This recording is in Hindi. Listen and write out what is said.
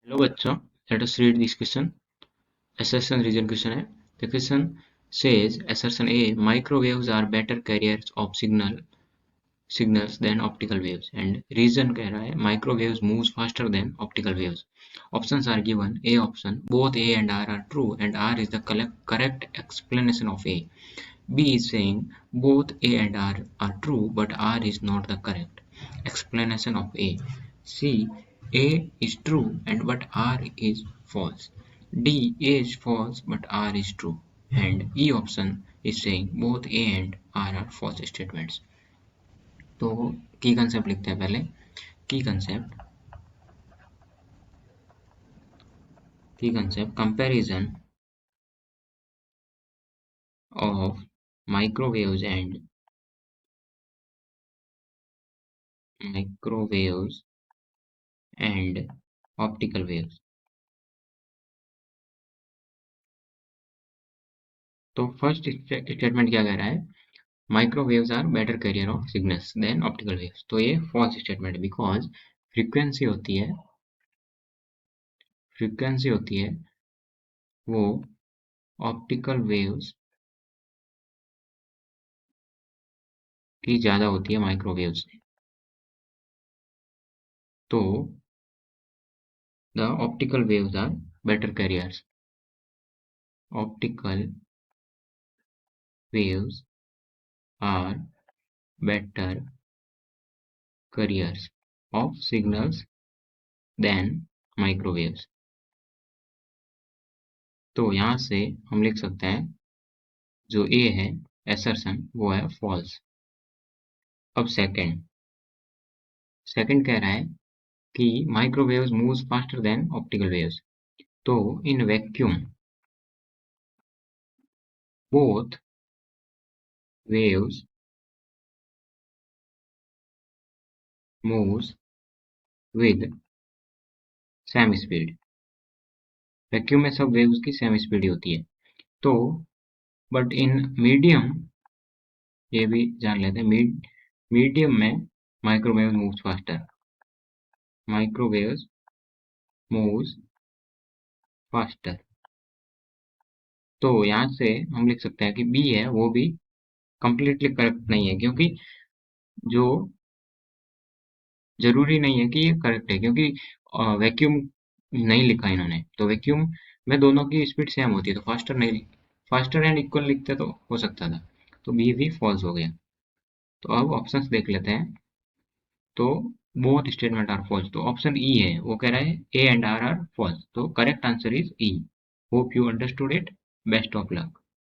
Hello बच्चों, let us read this question. Assertion reason question है. The question says assertion A, microwaves are better carriers of signals than optical waves, and reason कह रहा है microwaves moves faster than optical waves. Options are given. A option, both A and R are true and R is the correct explanation of A. B is saying both A and R are true but R is not the correct explanation of A. C, A is true and but R is false. D, A is false but R is true. And E option is saying both A and R are false statements. तो की कंसेप्ट लिखते हैं पहले. की concept comparison of microwaves and optical waves. तो फर्स्ट स्टेटमेंट क्या कह रहा है, microwaves are better carrier of signals than optical waves. तो ये फॉल्स स्टेटमेंट है बिकॉज फ्रीक्वेंसी होती है वो ऑप्टिकल वेव्स की ज़्यादा होती है माइक्रोवेव से. तो the optical waves are better carriers. Optical waves are better carriers of signals than microwaves. तो यहाँ से हम लिख सकते हैं जो ए है एसर्शन वो है फॉल्स. अब सेकंड कह रहा है कि microwaves moves faster than optical waves. तो in vacuum both waves moves with same speed. Vacuum में सब वेव्स की सेम स्पीड होती है. तो बट इन मीडियम, ये भी जान लेते हैं, मीडियम में microwave moves faster. Microwaves moves faster. तो यहाँ से हम लिख सकते हैं कि बी है वो भी कंप्लीटली करेक्ट नहीं है, क्योंकि जो जरूरी नहीं है कि ये करेक्ट है, क्योंकि वैक्यूम नहीं लिखा इन्होंने. तो वैक्यूम में दोनों की स्पीड सेम होती है, तो फास्टर नहीं, फास्टर एंड इक्वल लिखते तो हो सकता था. तो बी भी फॉल्स हो गया. तो अब ऑप्शंस देख लेते हैं. तो बोथ स्टेटमेंट आर फॉल्स. तो ऑप्शन ई है वो कह रहा है A and R are false. तो correct answer is E. Hope you understood it. Best of luck.